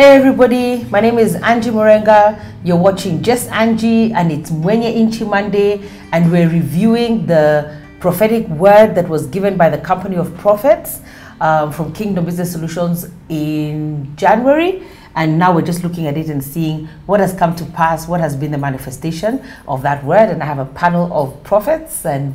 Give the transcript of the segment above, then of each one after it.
Hey everybody, my name is Angie Murenga. You're watching Just Angie and it's Mwenye Inchi Monday, and we're reviewing the prophetic word that was given by the Company of Prophets from Kingdom Business Solutions in January. And now we're just looking at it and seeing what has come to pass, what has been the manifestation of that word. And I have a panel of prophets and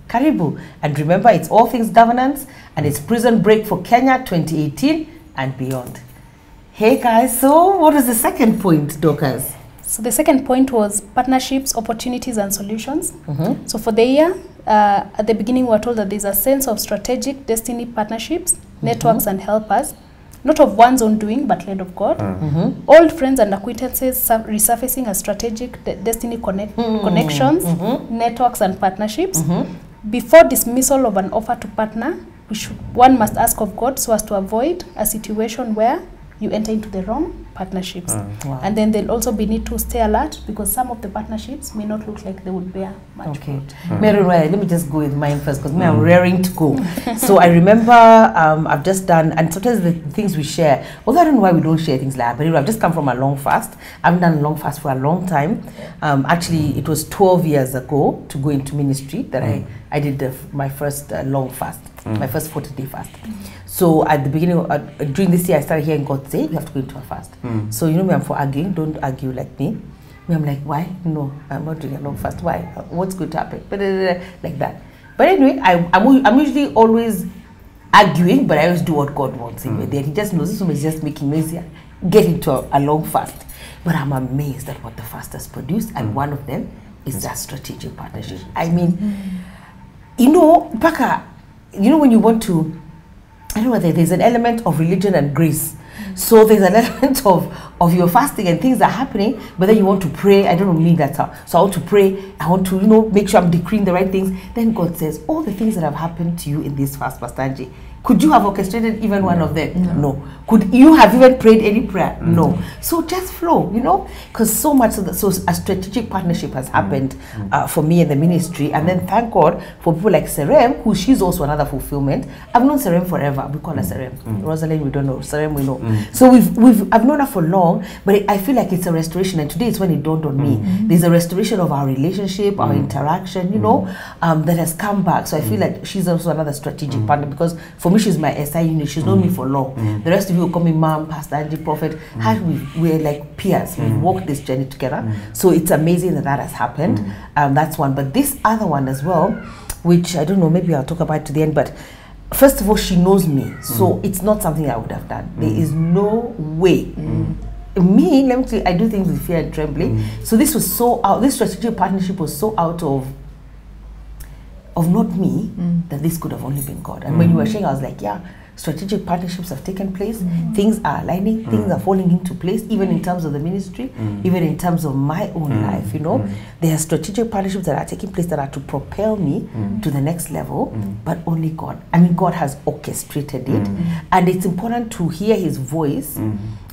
Karibu. And remember, it's all things governance and it's prison break for Kenya 2018 and beyond. Hey guys, so what was the second point, Dorcas? So the second point was partnerships, opportunities and solutions. So for the year, at the beginning we were told that there's a sense of strategic destiny partnerships, networks and helpers, not of one's own doing but led of God. Old friends and acquaintances resurfacing as strategic destiny connections, networks and partnerships. Before dismissal of an offer to partner, one must ask of God so as to avoid a situation where you enter into the wrong partnerships. Wow. And then they'll also be need to stay alert because some of the partnerships may not look like they would bear much fruit. Mary, let me just go with mine first because I'm raring to go. So I remember I've just done, and sometimes the things we share, although I don't know why we don't share things like that, but anyway, I've just come from a long fast. I haven't done a long fast for a long time. Actually, it was 12 years ago to go into ministry that I did my first long fast, my first 40-day fast. So at the beginning, during this year, I started hearing God say, you have to go into a fast. So you know me, I'm for arguing. Don't argue like me. I'm like, why? No, I'm not doing a long fast. Why? What's going to happen? Like that. But anyway, I'm usually always arguing, but I always do what God wants. Then he just knows this one is just making me easier. Get into a long fast. But I'm amazed at what the fast has produced. And one of them is that strategic partnership. I mean, you know, Paka, you know when you want to, I don't know whether there's an element of religion and grace. So there's an element of your fasting and things are happening, but then you want to pray. I don't know me that's how. So I want to pray. I want to, you know, make sure I'm decreeing the right things. Then God says, all the things that have happened to you in this fast, Pastor Angie, could you have orchestrated even one of them? No. Could you have even prayed any prayer? No. So just flow, you know, because so much of so a strategic partnership has happened for me in the ministry. And then thank God for people like Serem, who she's also another fulfillment. I've known Serem forever. We call her Serem. Rosalind, we don't know. Serem, we know. So I've known her for long, but I feel like it's a restoration. And today it's when it dawned on me. There's a restoration of our relationship, our interaction, you know, that has come back. So I feel like she's also another strategic partner because for me, she's my SI unit. She's known me for long. The rest of you will call me Mom, Pastor Angie, Prophet. We're like peers. We've walked this journey together. So it's amazing that has happened. That's one. But this other one as well, which I don't know, maybe I'll talk about to the end. But first of all, she knows me. So it's not something I would have done. There is no way. Me, let me tell you, I do things with fear and trembling. So this was so out. This strategic partnership was so out of not me, that this could have only been God. And when you were sharing, I was like, yeah, strategic partnerships have taken place, things are aligning, things are falling into place, even in terms of the ministry, even in terms of my own life, you know. There are strategic partnerships that are taking place that are to propel me to the next level, but only God. I mean, God has orchestrated it, and it's important to hear his voice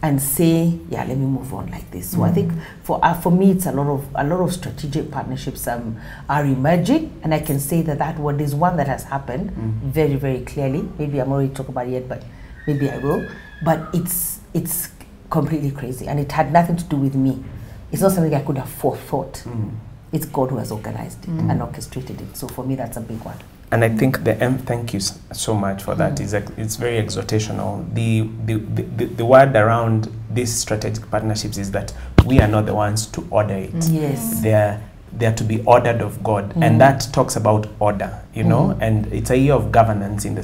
and say, yeah, let me move on like this. So I think for me, it's a lot of strategic partnerships are emerging, and I can say that word is one that has happened very, very clearly. Maybe I'm already talking about it yet, but maybe I will. But it's completely crazy, and it had nothing to do with me. It's not something I could have forethought. It's God who has organized it and orchestrated it. So for me, that's a big one. And I think thank you so much for that. It's very exhortational. The word around these strategic partnerships is that we are not the ones to order it. Yes. They are to be ordered of God, and that talks about order, you know, and it's a year of governance in the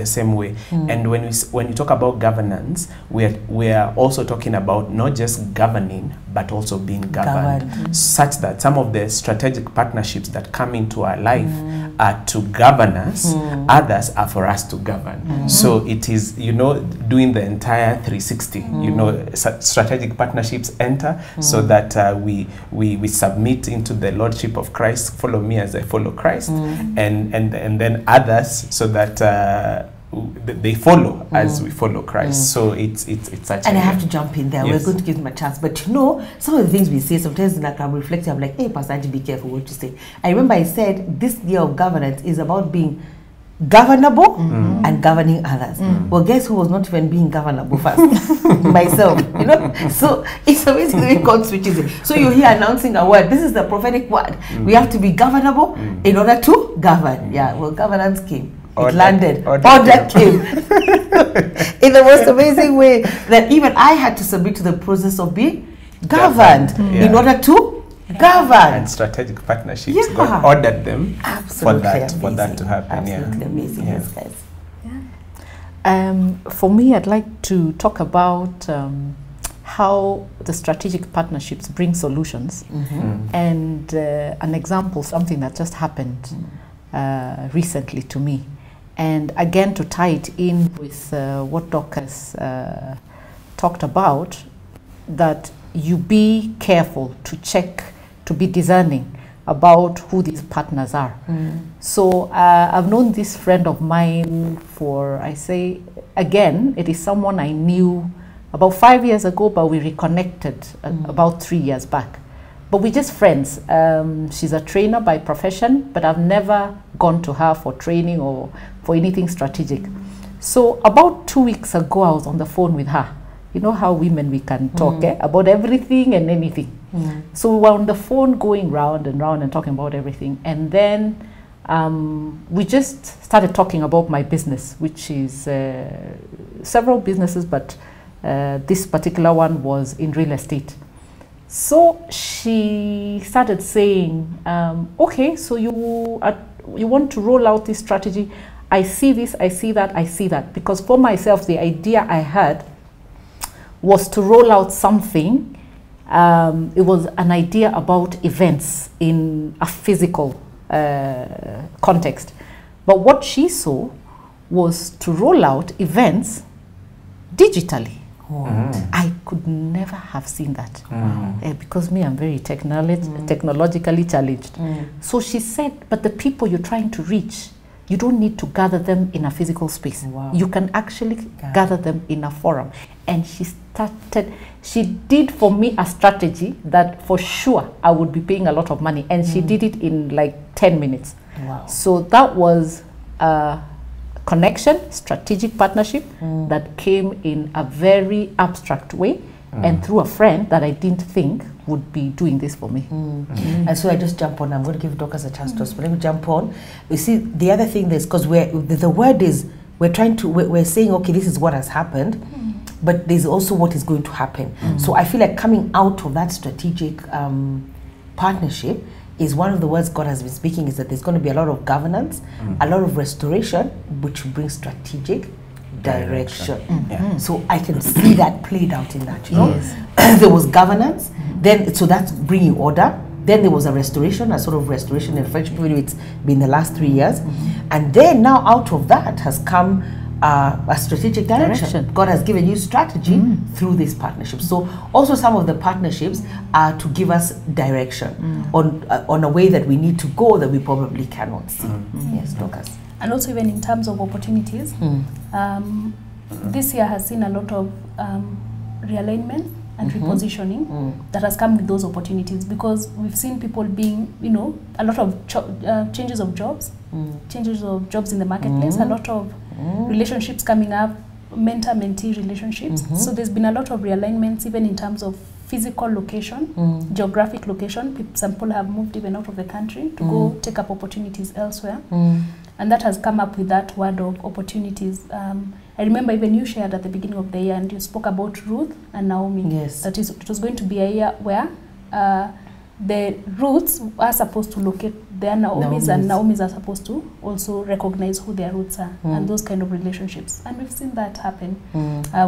same way. And when you talk about governance, we are also talking about not just governing but also being governed. Such that some of the strategic partnerships that come into our life are to govern us, others are for us to govern. So it is, you know, doing the entire 360. You know, strategic partnerships enter so that we submit into the Lordship of Christ. Follow me as I follow Christ, and then others so that they follow as we follow Christ. So it's such. And I have to jump in there. Yes. We're going to give them a chance, but you know, some of the things we say sometimes, like I'm reflecting, I'm like, hey, Pastor Angie, be careful what you say. I remember I said this year of governance is about being governable and governing others. Well, guess who was not even being governable first? Myself, you know. So it's amazing the way God switches it. So you're here announcing a word. This is the prophetic word. We have to be governable in order to govern. Yeah, well, governance came. It landed. Order came. In the most amazing way that even I had to submit to the process of being governed in order to govern. And strategic partnerships, God ordered them for that to happen. Absolutely amazing, yes, guys. For me, I'd like to talk about how the strategic partnerships bring solutions, and an example, something that just happened recently to me. And again, to tie it in with what Doc has talked about, that you be careful to check, to be discerning about who these partners are. So I've known this friend of mine for, I say, again, it is someone I knew about 5 years ago, but we reconnected about 3 years back. But we're just friends. She's a trainer by profession, but I've never gone to her for training or for anything strategic. So about 2 weeks ago, I was on the phone with her. You know how women, we can talk about everything and anything. So we were on the phone going round and round and talking about everything. And then we just started talking about my business, which is several businesses, but this particular one was in real estate. So she started saying, okay, so you want to roll out this strategy. I see this, I see that, I see that. Because for myself, the idea I had was to roll out something. It was an idea about events in a physical context. But what she saw was to roll out events digitally. I could never have seen that because me, I'm very technologically challenged. So she said, but the people you're trying to reach, you don't need to gather them in a physical space. You can actually gather them in a forum. And she did for me a strategy that for sure I would be paying a lot of money. And she did it in like 10 minutes. So that was connection, strategic partnership that came in a very abstract way and through a friend that I didn't think would be doing this for me. And so I just jump on. I'm going to give Dorcas a chance to but let me jump on. You see, the other thing is, because the word is, we're saying, okay, this is what has happened, but there's also what is going to happen. So I feel like coming out of that strategic partnership is one of the words God has been speaking, is that there's going to be a lot of governance, a lot of restoration, which brings strategic direction. So I can see that played out in that, you know. There was governance, then so that's bringing order. Then there was a restoration, a sort of restoration in friendship, even if it's been the last 3 years. And then now out of that has come a strategic direction. God has given you strategy through this partnership. So also some of the partnerships are to give us direction on a way that we need to go that we probably cannot see. Yes, Dorcas. And also even in terms of opportunities, this year has seen a lot of realignment and repositioning that has come with those opportunities, because we've seen people being, you know, a lot of changes of jobs in the marketplace, a lot of relationships coming up, mentor-mentee relationships. So there's been a lot of realignments even in terms of physical location, geographic location. Some people have moved even out of the country to go take up opportunities elsewhere. And that has come up with that word of opportunities. I remember even you shared at the beginning of the year, and you spoke about Ruth and Naomi. Yes. That is, it was going to be a year where the Ruths are supposed to locate their Naomis, and Naomis are supposed to also recognize who their roots are, and those kind of relationships. And we've seen that happen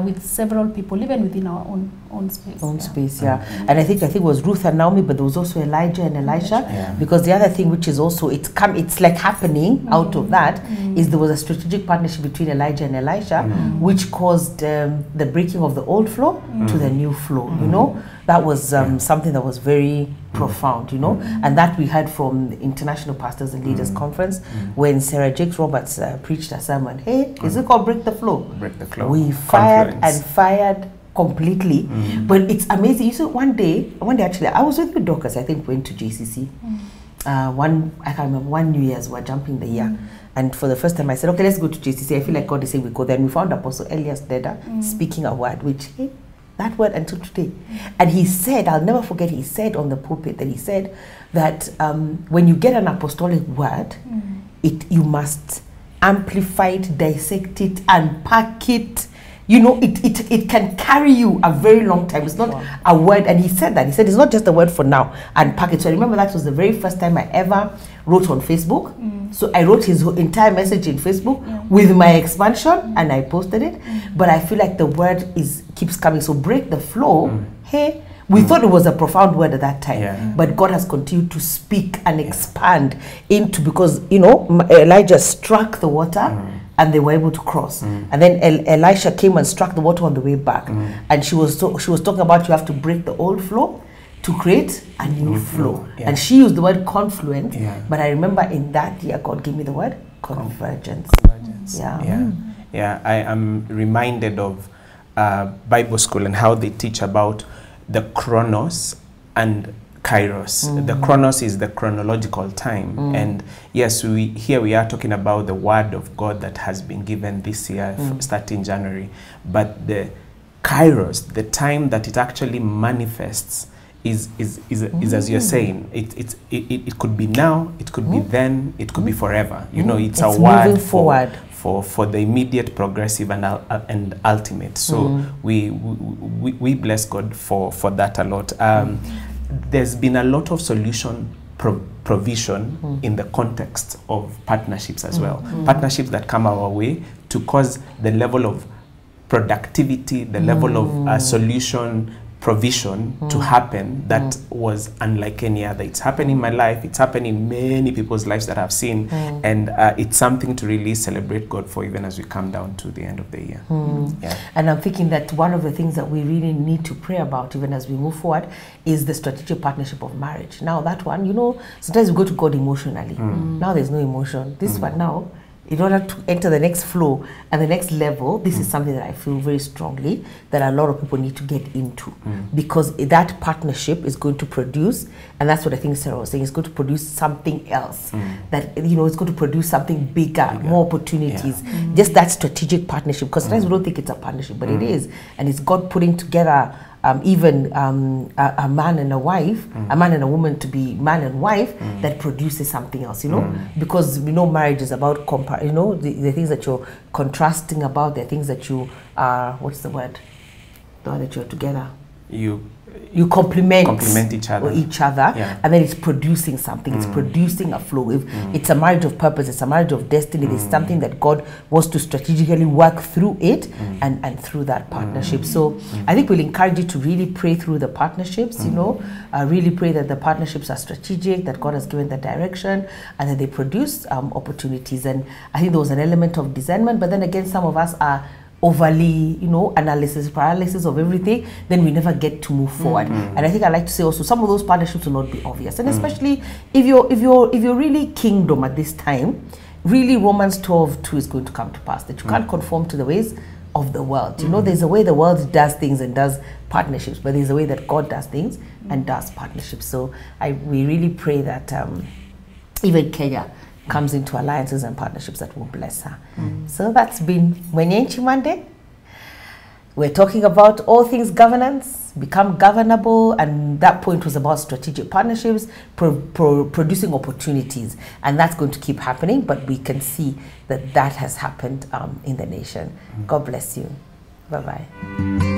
with several people, even within our own space. And I think it was Ruth and Naomi, but there was also Elijah and Elisha, because the other thing which is also, it's like happening out of that, is there was a strategic partnership between Elijah and Elisha, which caused the breaking of the old flow to the new flow, you know. That was something that was very profound, you know, and that we heard from the International Pastors and Leaders Conference when Sarah Jakes Roberts preached a sermon. Hey, is it called Break the Flow? Break the Flow. We fired and fired completely. But it's amazing. You see, one day actually, I was with Dorcas, I think went to JCC. I can't remember, one New Year's, we're jumping the year. And for the first time I said, okay, let's go to JCC. I feel like God is saying we go there. And we found Apostle Elias Deda speaking a word, which, that word until today. And he said, I'll never forget, he said on the pulpit that he said that when you get an apostolic word, you must amplify it, dissect it, unpack it. You know, it can carry you a very long time. It's not a word. And he said that. He said it's not just a word for now. Unpack it. So I remember that was the very first time I ever wrote on Facebook. So I wrote his entire message in Facebook with my expansion and I posted it. But I feel like the word keeps coming. So break the flow. Hey, we thought it was a profound word at that time. But God has continued to speak and expand into, because, you know, Elijah struck the water. And they were able to cross. And then Elisha came and struck the water on the way back. And she was talking about you have to break the old flow to create a new flow. And she used the word confluence. But I remember in that year, God gave me the word convergence. Yeah, I am reminded of Bible school and how they teach about the chronos and Kairos. The chronos is the chronological time, and yes, here we are talking about the word of God that has been given this year, starting January. But the Kairos, the time that it actually manifests, is as you're saying. It could be now, it could be then, it could be forever. You know, it's a word forward for the immediate, progressive, and ultimate. So we bless God for that a lot. There's been a lot of solution provision in the context of partnerships as well. Partnerships that come our way to cause the level of productivity, the level of solution provision to happen that was unlike any other. It's happened in my life, it's happened in many people's lives that I've seen, and it's something to really celebrate God for, even as we come down to the end of the year. And I'm thinking that one of the things that we really need to pray about, even as we move forward, is the strategic partnership of marriage. Now that one, you know, sometimes we go to God emotionally. Now there's no emotion. This one now, in order to enter the next flow and the next level, this is something that I feel very strongly that a lot of people need to get into, because that partnership is going to produce, and that's what I think Sarah was saying, it's going to produce something else, that, you know, it's going to produce something bigger, more opportunities, just that strategic partnership, because sometimes we don't think it's a partnership, but it is, and it's God putting together even a man and a wife, a man and a woman to be man and wife, that produces something else, you know, because we know marriage is about you know, the things that you're contrasting about, the things that you are, what's the word? The one that you're together. You complement each other, and then it's producing something. It's producing a flow. It's a marriage of purpose. It's a marriage of destiny. It's something that God wants to strategically work through it and through that partnership. So I think we'll encourage you to really pray through the partnerships. You know, really pray that the partnerships are strategic, that God has given the direction, and that they produce opportunities. And I think there was an element of discernment, but then again, some of us are overly, you know, paralysis of everything, then we never get to move forward. And I think I like to say also, some of those partnerships will not be obvious, and especially if you're really kingdom at this time, really Romans 12:2 is going to come to pass, that you can't conform to the ways of the world. You know, there's a way the world does things and does partnerships, but there's a way that God does things and does partnerships. So we really pray that even Kenya comes into alliances and partnerships that will bless her. So that's been Mwenyenchi Monday. We're talking about all things governance, become governable, and that point was about strategic partnerships, producing opportunities, and that's going to keep happening, but we can see that has happened in the nation. God bless you. Bye-bye.